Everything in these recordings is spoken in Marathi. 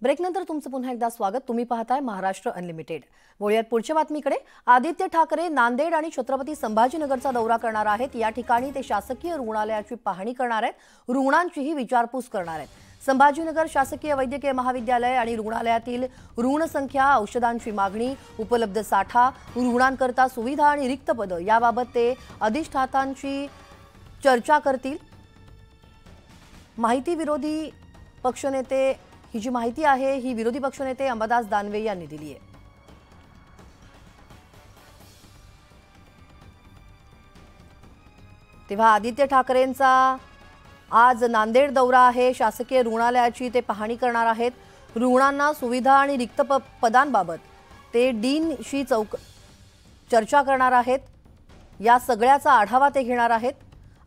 ब्रेकनंतर तुमचं पुन्हा एकदा स्वागत। तुम्ही पाहताय महाराष्ट्र अनलिमिटेड। वळूयात पुढच्या बातमीकडे। आदित्य ठाकरे नांदेड आणि छत्रपती संभाजीनगरचा दौरा करणार आहेत। या ठिकाणी ते शासकीय रुग्णालयाची पाहणी करणार आहेत, रुग्णांचीही विचारपूस करणार आहेत। संभाजीनगर शासकीय वैद्यकीय महाविद्यालय आणि रुग्णालयातील रुग्णसंख्या, औषधांची मागणी, उपलब्ध साठा, रुग्णांकरता सुविधा आणि रिक्त पद याबाबत ते अधिष्ठातांची चर्चा करतील। माहिती विरोधी पक्षनेते ही जी माहिती आहे ही विरोधी पक्षनेते अंबादास दानवे यांनी दिली आहे। तेव्हा आदित्य ठाकरेंचा आज नांदेड दौरा आहे। शासकीय रुग्णालयाची ते पाहणी करणार आहेत। रुग्णांना सुविधा आणि रिक्त पदांबाबत ते डीनशी चर्चा करणार आहेत। या सगळ्याचा आढावा ते घेणार आहेत।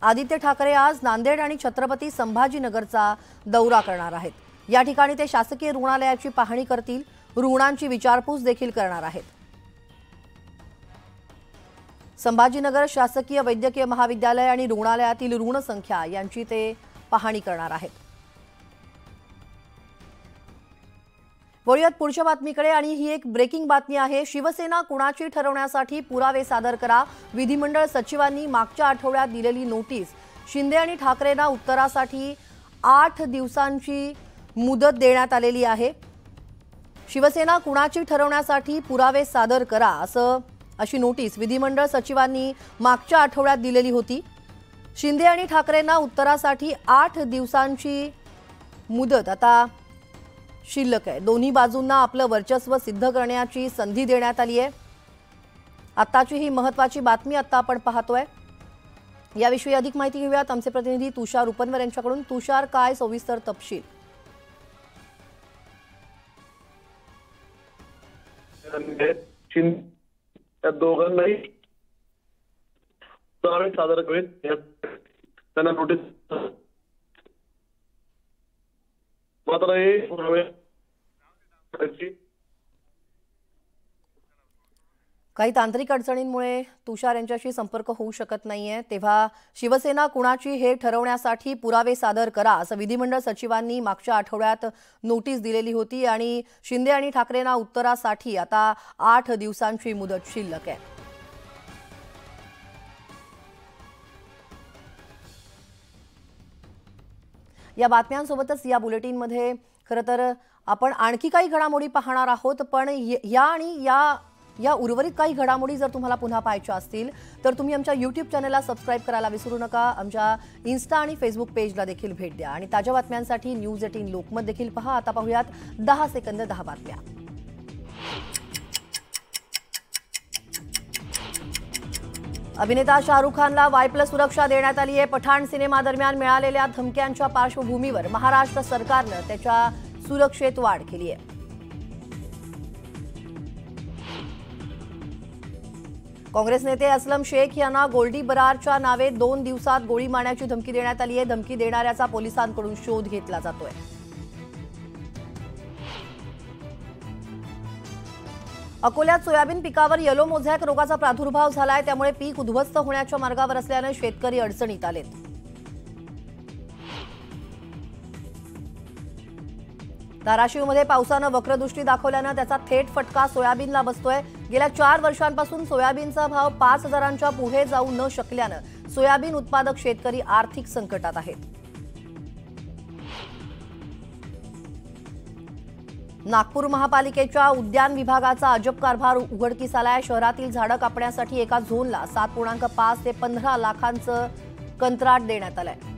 आदित्य ठाकरे आज नांदेड आणि छत्रपती संभाजीनगरचा दौरा करणार आहेत। या ठिकाणी ते शासकीय रुग्णालयाची पाहणी करतील, रुग्णांची विचारपूस देखील करणार आहेत। संभाजीनगर शासकीय वैद्यकीय महाविद्यालय आणि रुग्णालयातील रुग्णसंख्या यांची ते पाहणी करणार आहेत। वळूयात पुढच्या बातमीकडे आणि ही एक ब्रेकिंग बातमी आहे। शिवसेना कुणाची ठरवण्यासाठी पुरावे सादर करा। विधिमंडळ सचिवांनी मागच्या आठवड्यात दिलेली नोटीस शिंदे आणि ठाकरेंना उत्तरासाठी 8 दिवसांची मुदत देण्यात आलेली आहे। शिवसेना कुणाची ठरवण्यासाठी पुरावे सादर करा अशी नोटीस विधिमंडळ सचिवांनी मागच्या आठवड्यात दिलेली होती। शिंदे आणि ठाकरेंना उत्तरासाठी 8 दिवसांची मुदत आता शिल्लक आहे। दोन्ही बाजूंना आपलं वर्चस्व सिद्ध करण्याची संधी देण्यात आली आहे। आताची ही महत्त्वाची बातमी आता आपण पाहतोय। याविषयी अधिक माहिती घेऊयात आमचे प्रतिनिधी तुषार उपनवर यांच्याकडून। तुषार, काय सविस्तर तपशील? दोघांनाही सादर करेल त्यांना नोटीस मात्र काही तांत्रिक अडचणींमुळे तुषार यांच्याशी संपर्क होऊ शकत नाहीये। तेव्हा शिवसेना कुणाची हे ठरवण्यासाठी पुरावे सादर करा असं विधिमंडळ सचिवांनी मागच्या आठवड्यात नोटीस दिलेली होती आणि शिंदे आणि ठाकरेंना उत्तरासाठी आता 8 दिवसांची मुदत शिल्लक आहे। या बातम्यांसोबतच या बुलेटिनमध्ये खरं तर आपण आणखी काही घडामोडी पाहणार आहोत, पण या उर्वरित काही घडामोडी जर तुम्हाला पुन्हा पाहायच्या असतील तर तुम्ही आमच्या YouTube चॅनलला सबस्क्राइब करायला विसरू नका। आमच्या इन्स्टा आणि फेसबुक पेजला देखील भेट द्या आणि ताज्या बातम्यांसाठी न्यूज 18 लोकमत देखील पहा। आता पाहूयात 10 सेकंद 10 बातम्या। अभिनेता शाहरुख खानला Y+ सुरक्षा देण्यात आली आहे। पठाण सिनेमा दरम्यान मिळालेल्या धमक्यांच्या पार्श्वभूमीवर महाराष्ट्र सरकारनं त्याच्या सुरक्षेत वाढ केली आहे। काँग्रेस नेते असलम शेख यांना गोल्डी बरारच्या नावे 2 दिवसात गोळी मारण्याची धमकी देण्यात आली आहे। धमकी देणाऱ्याचा पोलिसांकडून शोध घेतला जातोय। अकोल्यात सोयाबीन पिकावर येलो मोझॅक रोगाचा प्रादुर्भाव झालाय, त्यामुळे पीक उद्ध्वस्त होण्याच्या मार्गावर असल्याने शेतकरी अडचणीत आलेत। धाराशिवमध्ये पावसानं वक्रदृष्टी दाखवल्यानं त्याचा थेट फटका सोयाबीनला बसतोय। गेल्या 4 वर्षांपासून सोयाबीनचा भाव 5,000च्या पुढे जाऊ न शकल्यानं सोयाबीन उत्पादक शेतकरी आर्थिक संकटात आहेत। नागपूर महापालिकेच्या उद्यान विभागाचा अजब कारभार उघडकीस आलाय। शहरातील झाडं कापण्यासाठी एका झोनला 7.5 ते 15 लाखांचं कंत्राट देण्यात आलंय।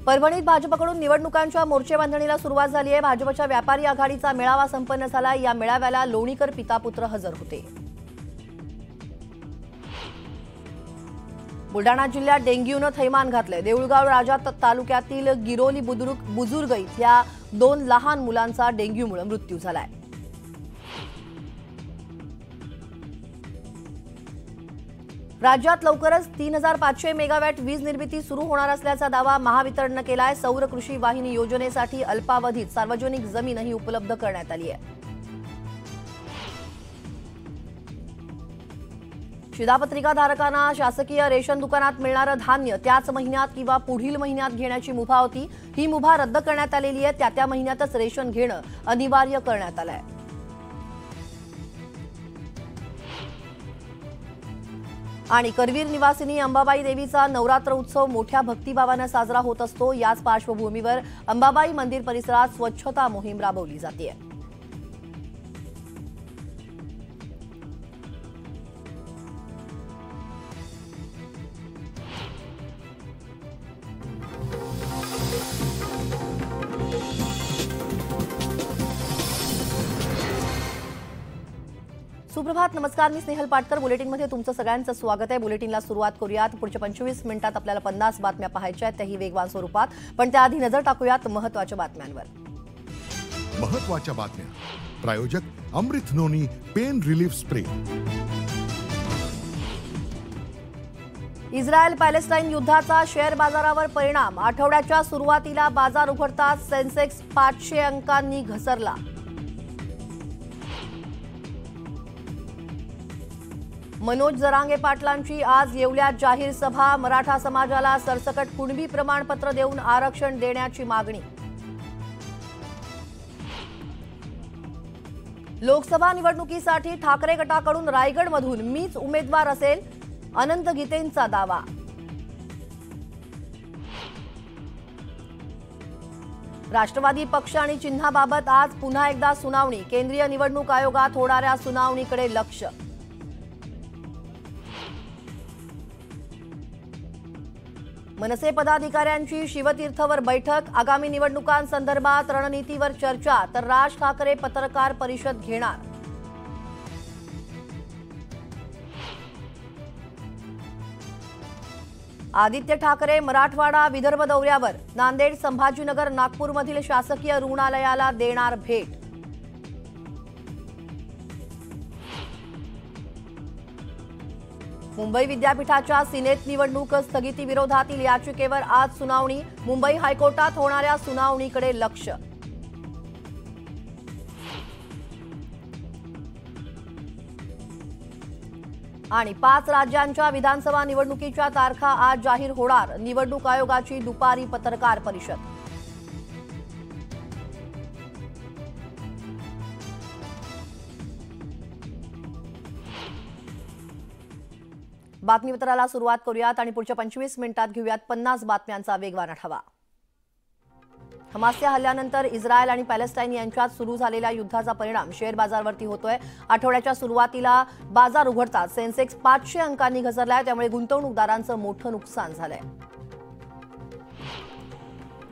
परभणीत भाजपकडून निवडणुकांच्या मोर्चेबांधणीला सुरुवात झाली आहे। भाजपच्या व्यापारी आघाडीचा मेळावा संपन्न झाला। या मेळाव्याला लोणीकर पितापुत्र हजर होते। बुलढाणा जिल्ह्यात डेंग्यूनं थैमान घातलंय। देऊळगाव राजा तालुक्यातील गिरोली बुजुर्ग इथल्या 2 लहान मुलांचा डेंग्यूमुळे मृत्यू झालाय। राज्यात लवकरच 3500 मेगावॅट वीज निर्मिती सुरू होणार असल्याचा दावा महावितरणनं केलाय। सौर कृषी वाहिनी योजनेसाठी अल्पावधीत सार्वजनिक जमीनही उपलब्ध करण्यात आली आहे। शिधापत्रिका धारकांना शासकीय रेशन दुकानात मिळणारं धान्य त्याच महिन्यात किंवा पुढील महिन्यात घेण्याची मुभा होती. ही मुभा रद्द करण्यात आलेली आहे. त्या महिन्यातच रेशन घेणं अनिवार्य करण्यात आलंय. आणि करवीर निवासिनी अंबाबाई देवीचा नवरात्र उत्सव मोठ्या भक्तिभावाने साजरा होत असतो. याच पार्श्वभूमीवर अंबाबाई मंदिर परिसरात स्वच्छता मोहीम राबवली जाते. सुप्रभात, नमस्कार. मी स्नेहल पाटकर. बुलेटिनमध्ये तुमचं सगळ्यांचं स्वागत आहे. बुलेटिनला सुरुवात करूयात. पुढच्या 25 मिनिटात आपल्याला 50 बातम्या पाहायच्या आहेत, त्याही वेगवान स्वरूपात. पण त्याआधी नजर टाकूयात महत्त्वाच्या बातम्यांवर. महत्त्वाच्या बातम्या. प्रायोजक Amrut noni pain relief spray. Israel Palestine युद्धाचा शेअर बाजारावर परिणाम. आठवड्याच्या सुरुवातीला बाजार उघडताच सेन्सेक्स 500 अंकांनी घसरला. मनोज जरांगे पाटलांची आज येवल्यात जाहीर सभा. मराठा समाजाला सरसकट कुणबी प्रमाणपत्र देऊन आरक्षण देण्याची मागणी. लोकसभा निवडणुकीसाठी ठाकरे गटाकडून रायगडमधून मीच उमेदवार असेल, अनंत गीतेंचा दावा. राष्ट्रवादी पक्ष आणि चिन्हाबाबत आज पुन्हा एकदा सुनावणी. केंद्रीय निवडणूक आयोगात होणाऱ्या सुनावणीकडे लक्ष. मनसे पदाधिकाऱ्यांची शिवतीर्थवर बैठक. आगामी निवडणुकांसंदर्भात रणनीतीवर चर्चा. तर राज ठाकरे पत्रकार परिषद घेणार. आदित्य ठाकरे मराठवाडा विदर्भ दौऱ्यावर. नांदेड, संभाजीनगर, नागपूरमधील शासकीय रुग्णालयाला देणार भेट. मुंबई विद्यापीठाच्या सिनेट निवडणूक स्थगिती विरोधातील याचिकेवर आज सुनावणी. मुंबई हायकोर्टात होणाऱ्या सुनावणीकडे लक्ष. आणि 5 राज्यांच्या विधानसभा निवडणुकीच्या तारखा आज जाहीर होणार. निवडणूक आयोगाची दुपारी पत्रकार परिषद. बातमीपत्राला सुरुवात करूयात आणि पुढच्या 25 मिनिटात घेऊयात 50 बातम्यांचा वेगवान आढावा. हमासच्या हल्ल्यानंतर इस्रायल आणि पॅलेस्टाईन यांच्यात सुरू झालेल्या युद्धाचा परिणाम शेअर बाजारावरती होतोय. आठवड्याच्या सुरुवातीला बाजार उघडताच सेन्सेक्स 500 अंकांनी घसरलाय. त्यामुळे गुंतवणूकदारांचं मोठं नुकसान झालंय.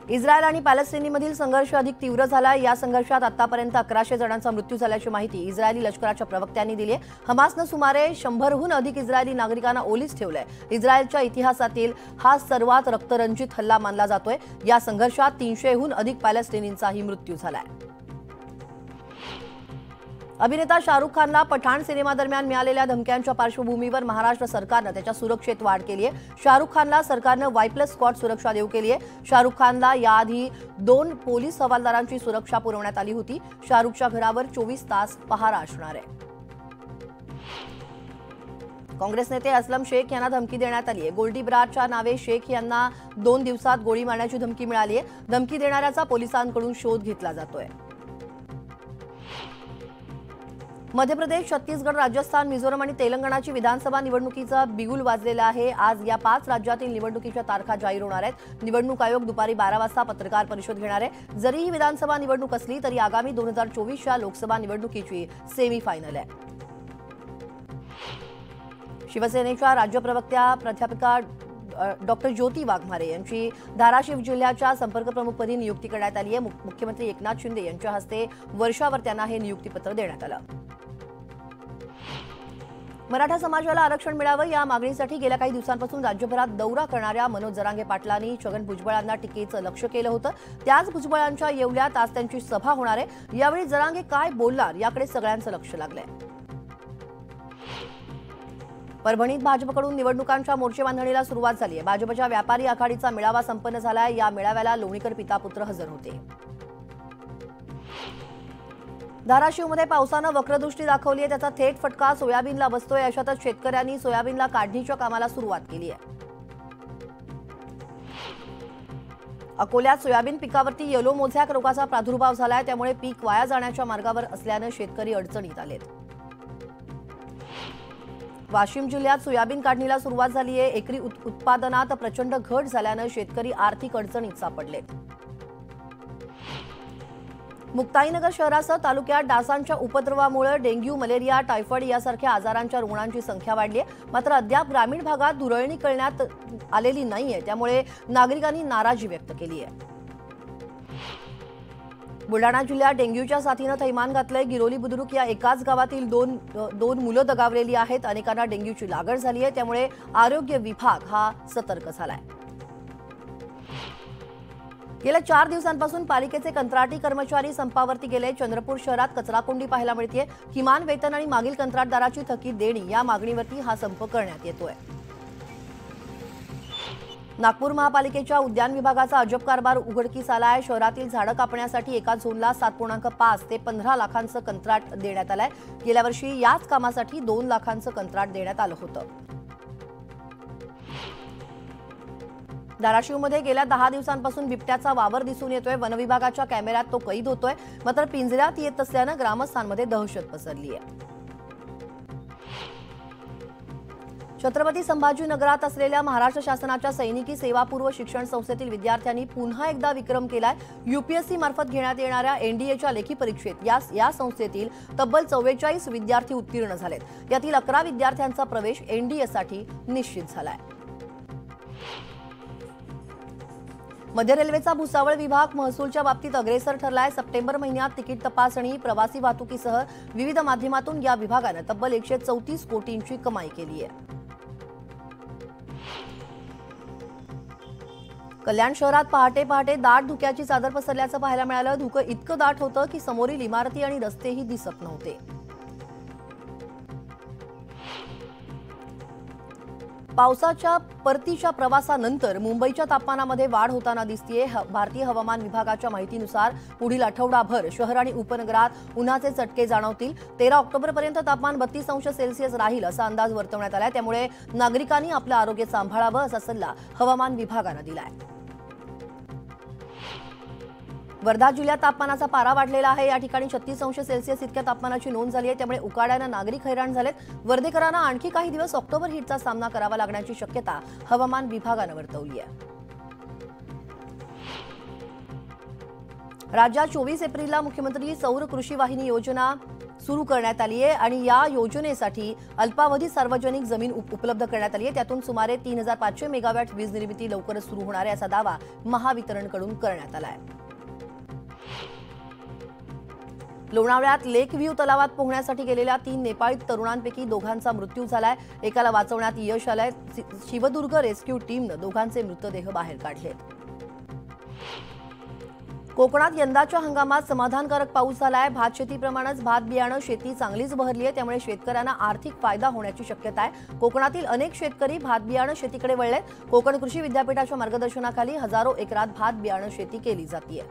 इस्रायल आणि पॅलेस्टाईनमधील संघर्ष अधिक तीव्र झालाय. या संघर्षात आतापर्यंत 1100 जणांचा मृत्यू झाल्याची माहिती इस्रायली लष्कराच्या प्रवक्त्यांनी दिली आहे. हमासनं सुमारे 100हून अधिक इस्रायली नागरिकांना ओलीस ठेवलंय. इस्रायलच्या इतिहासातील हा सर्वात रक्तरंजित हल्ला मानला जातोय. या संघर्षात 300हून अधिक पॅलेस्टाईनींचाही मृत्यू झालाय. अभिनेता शाहरुख खानला पठाण सिनेमादरम्यान मिळालेल्या धमक्यांच्या पार्श्वभूमीवर महाराष्ट्र सरकारनं त्याच्या सुरक्षेत वाढ केली आहे. शाहरुख खानला सरकारनं वाय+ स्क्वॉड सुरक्षा देऊ केली आहे. शाहरुख खानला याआधी 2 पोलीस हवालदारांची सुरक्षा पुरवण्यात आली होती. शाहरुखच्या घरावर 24 तास पहारा असणार आहे. काँग्रेस नेते असलम शेख यांना धमकी देण्यात आली आहे. गोल्डी ब्राच्या नावे शेख यांना 2 दिवसात गोळी मारण्याची धमकी मिळाली आहे. धमकी देणाऱ्याचा पोलिसांकडून शोध घेतला जातोय. मध्य प्रदेश, छत्तीसगड, राजस्थान, मिझोरम आणि तेलंगणाची विधानसभा निवडणुकीचा बिगुल वाजलेला आहे. आज या 5 राज्यातील निवडणुकीच्या तारखा जाहीर होणार आहेत. निवडणूक आयोग दुपारी 12 वाजता पत्रकार परिषद घेणार आहे. जरी ही विधानसभा निवडणूक असली तरी आगामी 2024च्या लोकसभा निवडणुकीची सेमीफायनल आहे. शिवसेनेच्या राज्य प्रवक्त्या प्राध्यापिका डॉक्टर ज्योती वाघमारे यांची धाराशिव जिल्ह्याच्या संपर्क प्रमुखपदी नियुक्ती करण्यात आली आहे. मुख्यमंत्री एकनाथ शिंदे यांच्या हस्ते वर्षावर त्यांना हे नियुक्तीपत्र देण्यात आलं. मराठा समाजाला आरक्षण मिळावं या मागणीसाठी गेल्या काही दिवसांपासून राज्यभरात दौरा करणाऱ्या मनोज जरांगे पाटलांनी छगन भुजबळांना टीकेचं लक्ष केलं होतं. त्याच भुजबळांच्या येवल्यात आज त्यांची सभा होणार आहे. यावेळी जरांगे काय बोलणार याकडे सगळ्यांचं लक्ष लागलंय. परभणीत भाजपकडून निवडणुकांच्या मोर्चे बांधणीला सुरुवात झाली आहे. भाजपच्या व्यापारी आघाडीचा मेळावा संपन्न झालाय. या मेळाव्याला लोणीकर पिता पुत्र हजर होते. धाराशिवमध्ये पावसानं वक्रदृष्टी दाखवली आहे, त्याचा थेट फटका सोयाबीनला बसतोय। अशातच शेतकऱ्यांनी सोयाबीनला काढणीच्या कामाला सुरुवात केली आहे। अकोल्यात सोयाबीन पिकावरती येलो मोझॅक रोगाचा प्रादुर्भाव झालाय, त्यामुळे पीक वाया जाण्याच्या मार्गावर असल्यानं शेतकरी अडचणीत आलेत। वाशिम जिल्ह्यात सोयाबीन काढणीला सुरुवात झाली आहे। एकरी उत्पादनात प्रचंड घट झाल्यानं शेतकरी आर्थिक अडचणीत सापडलेत। मुक्ताईनगर शहरासह तालुक्यात डासांच्या उपद्रवामुळे डेंग्यू, मलेरिया, टायफॉइड यासारख्या आजारांच्या रुग्णांची संख्या वाढली आहे। मात्र अद्याप ग्रामीण भागात धुरळणी करण्यात आलेली नाहीये, त्यामुळे नागरिकांनी नाराजी व्यक्त केली आहे। बुलढाणा जिल्ह्यात डेंग्यूच्या साथीनं थैमान घातलंय। गिरोली बुद्रुक या एकाच गावातील दोन मुलं दगावलेली आहेत। अनेकांना डेंग्यूची लागण झाली आहे, त्यामुळे आरोग्य विभाग हा सतर्क झालाय। गेल्या 4 दिवसांपासून पालिकेचे कंत्राटी कर्मचारी संपावरती गेले। चंद्रपूर शहरात कचराकोंडी पाहायला मिळते। किमान वेतन आणि मागील कंत्राटदाराची थकीत देणी या मागणीवरती हा संप करण्यात येतोय। नागपूर महापालिकेच्या उद्यान विभागाचा अजब कारभार उघडकीस आलाय। शहरातील झाडं कापण्यासाठी एका झोनला 7.5 ते 15 लाखांचं कंत्राट देण्यात आलंय। गेल्या वर्षी याच कामासाठी 2 लाखांचं कंत्राट देण्यात आलं होतं। धाराशिवमध्ये गेल्या 10 दिवसांपासून बिबट्याचा वावर दिसून येतोय। वन विभागाच्या कॅमेऱ्यात तो कैद होतोय, मात्र पिंजऱ्यात येत असल्यानं ग्रामस्थांमध्ये दहशत पसरली आहे। छत्रपती संभाजीनगरात असलेल्या महाराष्ट्र शासनाच्या सैनिकी सेवापूर्व शिक्षण संस्थेतील विद्यार्थ्यांनी पुन्हा एकदा विक्रम केलाय। यूपीएससी मार्फत घेण्यात येणाऱ्या एनडीएच्या लेखी परीक्षेत या संस्थेतील तब्बल 44 विद्यार्थी उत्तीर्ण झालेत। यातील 11 विद्यार्थ्यांचा प्रवेश एनडीएसाठी निश्चित झालाय। मध्य रेल्वेचा भुसावळ विभाग महसूलच्या बाबतीत अग्रेसर ठरलाय। सप्टेंबर महिन्यात तिकीट तपासणी, प्रवासी वाहतुकीसह विविध माध्यमातून या विभागानं तब्बल 134 कोटींची कमाई केली आहे। कल्याण शहरात पहाटे दाट धुक्याची चादर पसरल्याचं पाहायला मिळालं। धुकं इतकं दाट होतं की समोरील इमारती आणि रस्तेही दिसत नव्हते। पावसाच्या परतीच्या प्रवासानंतर मुंबईच्या तापमानामध्ये वाढ होताना दिसतेय। भारतीय हवामान विभागाच्या माहितीनुसार पुढील आठवडाभर शहर आणि उपनगरात उन्हाचे चटके जाणवतील। 13 ऑक्टोबरपर्यंत तापमान 32 अंश सेल्सिअस राहील असा अंदाज वर्तवण्यात आलाय। त्यामुळे नागरिकांनी आपलं आरोग्य सांभाळावं असा सल्ला हवामान विभागानं दिलाय। वर्धा जिल्ह्यात तापमानाचा पारा वाढलेला आहे। या ठिकाणी 36 अंश सेल्सिअस इतक्या तापमानाची नोंद झाली आहे। त्यामुळे उकाड्यानं नागरिक हैराण झालेत। वर्धेकरांना आणखी काही दिवस ऑक्टोबर हीटचा सामना करावा लागण्याची शक्यता हवामान विभागानं वर्तवली आहे। राज्यात 24 एप्रिलला मुख्यमंत्री सौर कृषी वाहिनी योजना सुरू करण्यात आली आहे आणि या योजनेसाठी अल्पावधी सार्वजनिक जमीन उपलब्ध करण्यात आली आहे। त्यातून सुमारे 3500 मेगावॅट वीज निर्मिती लवकरच सुरू होणार आहे असा दावा महावितरणकडून करण्यात आला आहे। लोणावळ्यात लेक व्ह्यू तलावात पोहण्यासाठी गेलेल्या 3 नेपाळी तरुणांपैकी 2घांचा मृत्यू झालाय। एकाला वाचवण्यात यश आलंय। शिवदुर्ग रेस्क्यू टीमनं 2घांचे मृतदेह बाहेर काढलेत। कोकणात यंदाच्या हंगामात समाधानकारक पाऊस झालाय। भात शेतीप्रमाणेच भात बियाणं शेती चांगलीच बहरली आहे, त्यामुळे शेतकऱ्यांना आर्थिक फायदा होण्याची शक्यता आहे। कोकणातील अनेक शेतकरी भात बियाणं शेतीकडे वळलेत। कोकण कृषी विद्यापीठाच्या मार्गदर्शनाखाली हजारो एकरात भात बियाणं शेती केली जाते।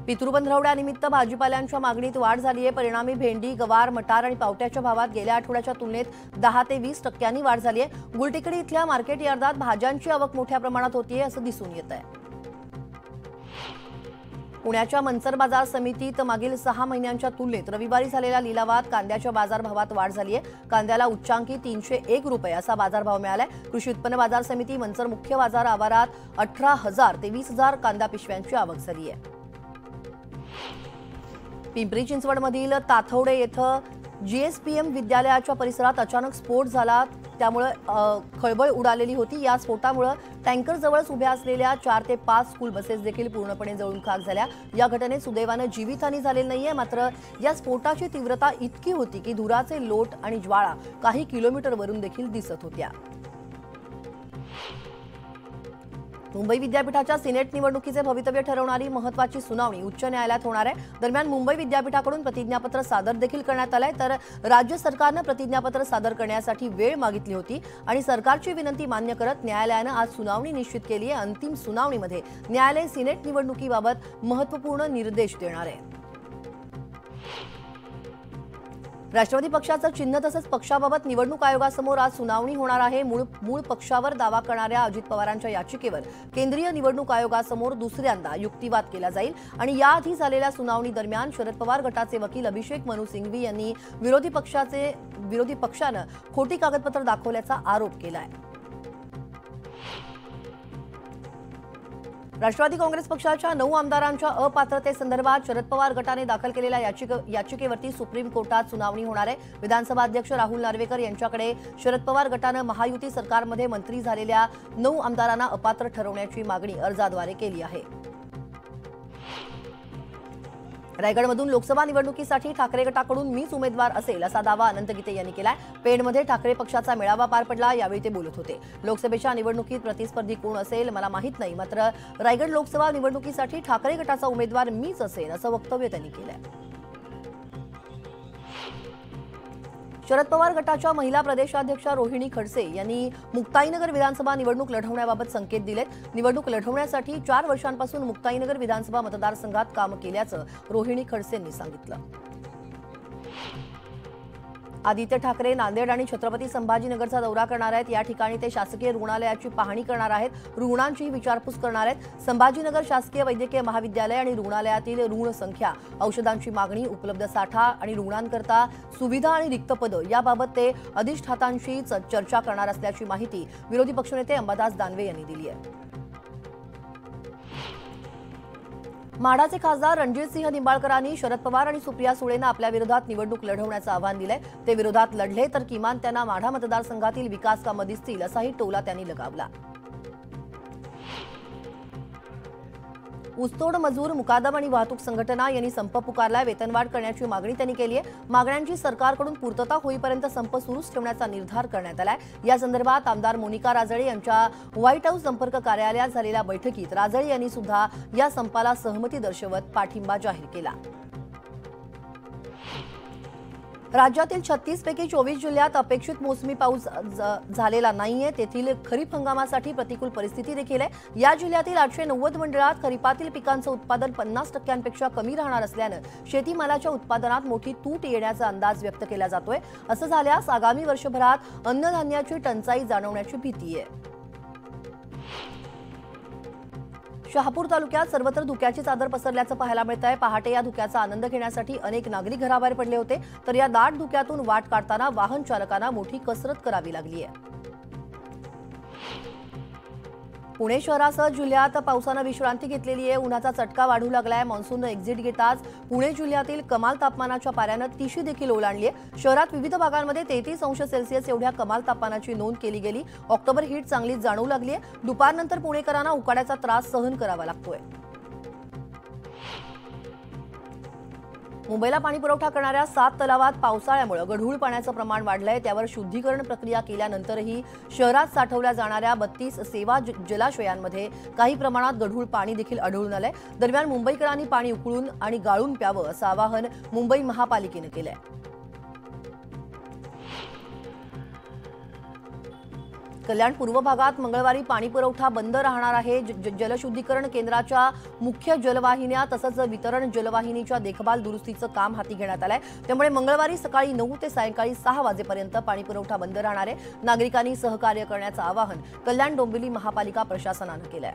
पितृबंधरवड्यानिमित्त भाजीपाल्यांच्या मागणीत वाढ झाली आहे। परिणामी भेंडी, गवार, मटार आणि पावट्याच्या भावात गेल्या आठवड्याच्या तुलनेत 10 ते 20% वाढ झाली आहे। गुलटेकडी इथल्या मार्केट यार्डात भाज्यांची आवक मोठ्या प्रमाणात होतीये असं दिसून येत आहे। पुण्याच्या मनसर बाजार समितीत मागील 6 महिन्यांच्या तुलनेत रविवारी झालेल्या लिलावात कांद्याच्या बाजारभावात वाढ झाली आहे। कांद्याला उच्चांकी 301 रुपये असा बाजारभाव मिळालाय। कृषी उत्पन्न बाजार समिती मनसर मुख्य बाजार आवारात 18,000 ते 20,000 कांदा पिशव्यांची आवक झाली आहे। पिंपरी चिंचवडमधील ताथवडे येथे जीएसपीएम विद्यालयाच्या परिसरात अचानक स्फोट झाला, त्यामुळे खळबळ उडालेली होती। या स्फोटामुळे टँकरजवळच उभ्या असलेल्या 4 ते 5 स्कूल बसेस देखील पूर्णपणे जळून खाक झाल्या। या घटनेत सुदैवाने जीवितहानी झालेली नाहीये, मात्र या स्फोटाची तीव्रता इतकी होती की धुराचे लोट आणि ज्वाळा काही किलोमीटरवरून देखील दिसत होत्या। मुंबई विद्यापीठाच्या सिनेट निवडणुकीचे भवितव्य ठरवणारी महत्त्वाची सुनावणी उच्च न्यायालयात होणार आहे। दरम्यान मुंबई विद्यापीठाकडून प्रतिज्ञापत्र सादर देखील करण्यात आलंय, तर राज्य सरकारनं प्रतिज्ञापत्र सादर करण्यासाठी वेळ मागितली होती आणि सरकारची विनंती मान्य करत न्यायालयानं आज सुनावणी निश्चित केली आहे। अंतिम सुनावणीमध्ये न्यायालय सिनेट निवडणुकीबाबत महत्त्वपूर्ण निर्देश देणार आहे। राष्ट्रवादी पक्षाचं चिन्ह तसंच पक्षाबाबत निवडणूक आयोगासमोर आज सुनावणी होणार आहे। मूळ पक्षावर दावा करणाऱ्या अजित पवारांच्या याचिकेवर केंद्रीय निवडणूक आयोगासमोर दुसऱ्यांदा युक्तिवाद केला जाईल आणि याआधी झालेल्या सुनावणी दरम्यान शरद पवार गटाचे वकील अभिषेक मनु सिंघवी यांनी विरोधी पक्षानं खोटी कागदपत्र दाखवल्याचा आरोप केला आहे। राष्ट्रवादी काँग्रेस पक्षाच्या 9 आमदारांच्या अपात्रतेसंदर्भात शरद पवार गटाने दाखल केलेल्या याचिकेवरती सुप्रीम कोर्टात सुनावणी होणार आहे। विधानसभा अध्यक्ष राहुल नार्वेकर यांच्याकडे शरद पवार गटानं महायुती सरकारमध्ये मंत्री झालेल्या 9 आमदारांना अपात्र ठरवण्याची मागणी अर्जाद्वारे केली आहे। रायगडमधून लोकसभा निवडणुकीसाठी ठाकरे गटाकडून मीच उमेदवार असेल असा दावा अनंत गीते यांनी केलाय। पेणमध्ये ठाकरे पक्षाचा मेळावा पार पडला, यावेळी ते बोलत होते। लोकसभेच्या निवडणुकीत प्रतिस्पर्धी कोण असेल मला माहित नाही, मात्र रायगड लोकसभा निवडणुकीसाठी ठाकरे गटाचा उमेदवार मीच असेल असं वक्तव्य त्यांनी केलंय। शरद पवार गटाच्या महिला प्रदेशाध्यक्षा रोहिणी खडसे यांनी मुक्ताईनगर विधानसभा निवडणूक लढवण्याबाबत संकेत दिलेत। निवडणूक लढवण्यासाठी 4 वर्षांपासून मुक्ताईनगर विधानसभा मतदारसंघात काम केल्याचं रोहिणी खडसेंनी सांगितलं। आदित्य ठाकरे नांदेड आणि छत्रपती संभाजीनगरचा दौरा करणार आहेत। या ठिकाणी ते शासकीय रुग्णालयाची पाहणी करणार आहेत, रुग्णांची विचारपूस करणार आहेत। संभाजीनगर शासकीय वैद्यकीय महाविद्यालय आणि रुग्णालयातील रुग्ण संख्या, औषधांची मागणी, उपलब्ध साठा आणि रुग्णांकरता सुविधा आणि रिक्त पदं याबाबत ते अधिष्ठातांशी चर्चा करणार असल्याची माहिती विरोधी पक्षनेते अंबादास दानवे यांनी दिली आहे। माढाचे खासदार रणजितसिंह निंबाळकरांनी शरद पवार आणि सुप्रिया सुळेंना आपल्या विरोधात निवडणूक लढवण्याचं आवाहन दिलंय। ते विरोधात लढले तर किमान त्यांना माढा मतदारसंघातील विकास कामं दिसतील असाही टोला त्यांनी लगावला। ऊसतोड मजूर, मुकादम आणि वाहतूक संघटना यांनी संप पुकारलाय। वेतनवाढ करण्याची मागणी त्यांनी केली आहे। मागण्यांची सरकारकडून पूर्तता होईपर्यंत संप सुरूच ठेवण्याचा निर्धार करण्यात आलाय। या संदर्भात आमदार मोनिका राजळे यांच्या व्हाईट हाऊस संपर्क कार्यालयात झालेल्या बैठकीत राजळे यांनी सुद्धा या संपाला सहमती दर्शवत पाठिंबा जाहीर केला। राज्यातील 36 पैकी 24 जिल्ह्यात अपेक्षित मोसमी पाऊस झालेला नाहीये। तेथील खरीप हंगामासाठी प्रतिकूल परिस्थिती देखील आहे। या जिल्ह्यातील 890 मंडळात खरीपातील पिकांचं उत्पादन 50% कमी राहणार असल्यानं शेतीमालाच्या उत्पादनात मोठी तूट येण्याचा अंदाज व्यक्त केला जातोय। असं झाल्यास आगामी वर्षभरात अन्नधान्याची टंचाई जाणवण्याची भीती आहे। शहापूर तालुक्यात सर्वत्र धुक्याची चादर पसरल्याचं पाहायला मिळत आहे। पहाटे या धुक्याचा आनंद घेण्यासाठी अनेक नागरिक घराबाहेर पडले होते, तर या दाट धुक्यातून वाट काढताना वाहन चालकांना मोठी कसरत करावी लागली आहे। पुणे शहरासह जिल्ह्यात पावसानं विश्रांती घेतलेली आहे। उन्हाचा चटका वाढू लागलाय। मान्सूननं एक्झिट घेताच पुणे जिल्ह्यातील कमाल तापमानाच्या पाऱ्यानं तिशी देखील ओलांडली आहे। शहरात विविध भागांमध्ये 33 अंश सेल्सिअस एवढ्या कमाल तापमानाची नोंद केली गेली। ऑक्टोबर हीट चांगलीच जाणवू लागली आहे। दुपारनंतर पुणेकरांना उकाड्याचा त्रास सहन करावा लागतोय। मुंबईला पाणीपुरवठा करणाऱ्या 7 तलावात पावसाळ्यामुळे गढूळ पाण्याचं प्रमाण वाढलंय। त्यावर शुद्धीकरण प्रक्रिया केल्यानंतरही शहरात साठवल्या जाणाऱ्या 32 सेवा जलाशयांमध्ये काही प्रमाणात गढूळ पाणी देखील आढळून आलंय। दरम्यान मुंबईकरांनी पाणी उकळून आणि गाळून प्यावं असं आवाहन मुंबई महापालिकेनं केलंय। कल्याण पूर्व भागात मंगळवारी पाणीपुरवठा बंद राहणार आहे। जलशुद्धीकरण केंद्राच्या मुख्य जलवाहिन्या तसंच वितरण जलवाहिनीच्या देखभाल दुरुस्तीचं काम हाती घेण्यात आलंय। त्यामुळे मंगळवारी सकाळी 9 ते सायंकाळी 6 वाजेपर्यंत पाणीपुरवठा बंद राहणार आहे। नागरिकांनी सहकार्य करण्याचं आवाहन कल्याण डोंबिवली महापालिका प्रशासनानं केलंय।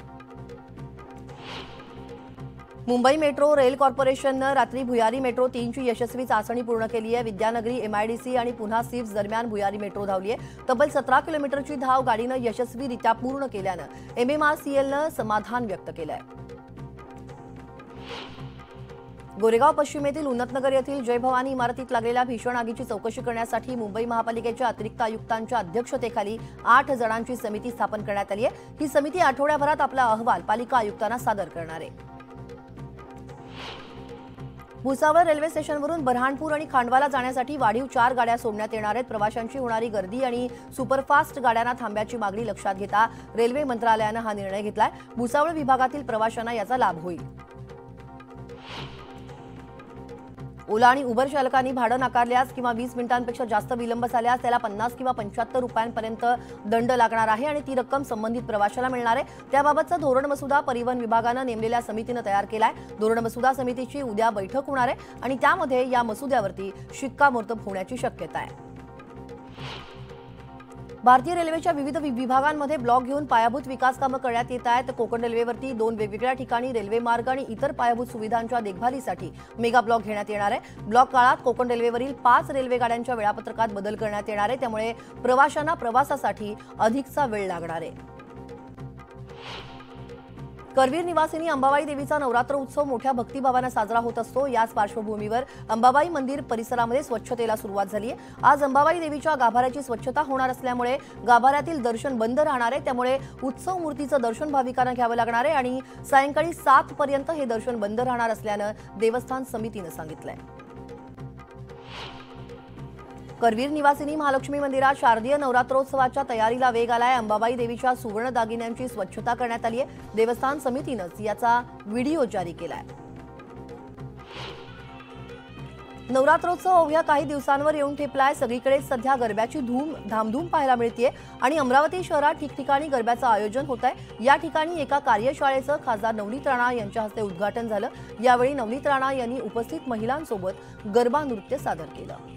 मुंबई मेट्रो रेल कॉर्पोरेशननं रात्री भुयारी मेट्रो 3ची यशस्वी चाचणी पूर्ण केली आहे। विद्यानगरी, MIDC आणि पुन्हा सिप्स दरम्यान भुयारी मेट्रो धावली आहे। तब्बल 17 किलोमीटरची धाव गाडीनं यशस्वीरित्या पूर्ण केल्यानं MMRCLनं समाधान व्यक्त केलंय। गोरेगाव पश्चिमेतील उन्नतनगर येथील जय भवानी इमारतीत लागलेल्या भीषण आगीची चौकशी करण्यासाठी मुंबई महापालिकेच्या अतिरिक्त आयुक्तांच्या अध्यक्षतेखाली 8 जणांची समिती स्थापन करण्यात आली आहे। ही समिती आठवड्याभरात आपला अहवाल पालिका आयुक्तांना सादर करणार आहे। भुसावळ रेल्वे स्टेशनवरून बऱ्हाणपूर आणि खांडवाला जाण्यासाठी वाढीव 4 गाड्या सोडण्यात येणार आहेत। प्रवाशांची होणारी गर्दी आणि सुपरफास्ट गाड्यांना थांब्याची मागणी लक्षात घेता रेल्वे मंत्रालयाने हा निर्णय घेतलाय। भुसावळ विभागातील प्रवाशांना याचा लाभ होईल। ओला आणि उबर चालकांनी भाडं नाकारल्यास किंवा 20 मिनिटांपेक्षा जास्त विलंब झाल्यास त्याला 50 किंवा 75 रुपयांपर्यंत दंड लागणार आहे आणि ती रक्कम संबंधित प्रवाशाला मिळणार आहे। त्याबाबतचा धोरण मसुदा परिवहन विभागाने नेमलेल्या समितीने तयार केलाय। धोरण मसुदा समितीची उद्या बैठक होणार आहे आणि त्यामध्ये या मसुद्यावरती शिक्कामोर्तब होण्याची शक्यता आहे। भारतीय रेल्वेच्या विविध विभागांमध्ये ब्लॉक घेऊन पायाभूत विकास कामे करण्यात येत आहेत। कोकण रेल्वेवरती 2 वेगवेगळ्या ठिकाणी रेल्वे मार्ग आणि इतर पायाभूत सुविधांच्या देखभालीसाठी मेगा ब्लॉक घेण्यात येणार आहे। ब्लॉक काळात कोकण रेल्वेवरील 5 रेल्वे गाड्यांच्या वेळापत्रकात बदल करण्यात येणार आहे, त्यामुळे प्रवाशांना प्रवासासाठी अधिकचा वेळ लागणार आहे। करवीर निवासिनी अंबाबाई देवीचा नवरात्र उत्सव मोठ्या भक्तिभावाने साजरा होत असतो। याच पार्श्वभूमीवर अंबाबाई मंदिर परिसरामध्ये स्वच्छतेला सुरुवात झाली आहे। आज अंबाबाई देवीच्या गाभाऱ्याची स्वच्छता होणार असल्यामुळे गाभाऱ्यातील दर्शन बंद राहणार आहे, त्यामुळे उत्सव मूर्तीचं दर्शन भाविकांना घ्यावं लागणार आहे आणि सायंकाळी 7 पर्यंत हे दर्शन बंद राहणार असल्यानं देवस्थान समितीने सांगितलंय। करवीर निवासिनी महालक्ष्मी मंदिरात शारदीय नवरात्रोत्सवाच्या तयारीला वेग आलाय। अंबाबाई देवीच्या सुवर्ण दागिन्यांची स्वच्छता करण्यात आली आहे। देवस्थान समितीनेच याचा व्हिडिओ जारी केलाय। नवरात्रोत्सव अवघ्या काही दिवसांवर येऊन ठेपलाय। सगळीकडे सध्या गरब्याची धामधूम पाहायला मिळतेय आणि अमरावती शहरात ठिकठिकाणी गरब्याचं आयोजन होत आहे। या ठिकाणी एका कार्यशाळेचं खासदार नवनीत राणा यांच्या हस्ते उद्घाटन झालं। यावेळी नवनीत राणा यांनी उपस्थित महिलांसोबत गरबा नृत्य सादर केलं।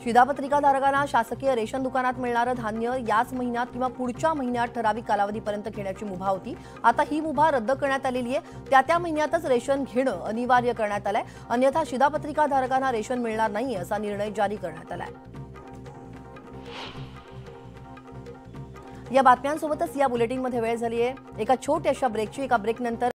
शिधापत्रिकाधारकांना शासकीय रेशन दुकानात मिळणारं धान्य याच महिन्यात किंवा पुढच्या महिन्यात ठराविक कालावधीपर्यंत घेण्याची मुभा होती। आता ही मुभा रद्द करण्यात आलेली आहे। त्या महिन्यातच रेशन घेणं अनिवार्य करण्यात आलंय, अन्यथा शिधापत्रिकाधारकांना रेशन मिळणार नाही असा निर्णय जारी करण्यात आलाय। या बातम्यांसोबतच या बुलेटिनमध्ये वेळ झाली आहे एका छोट्याशा ब्रेकची। एका ब्रेकनंतर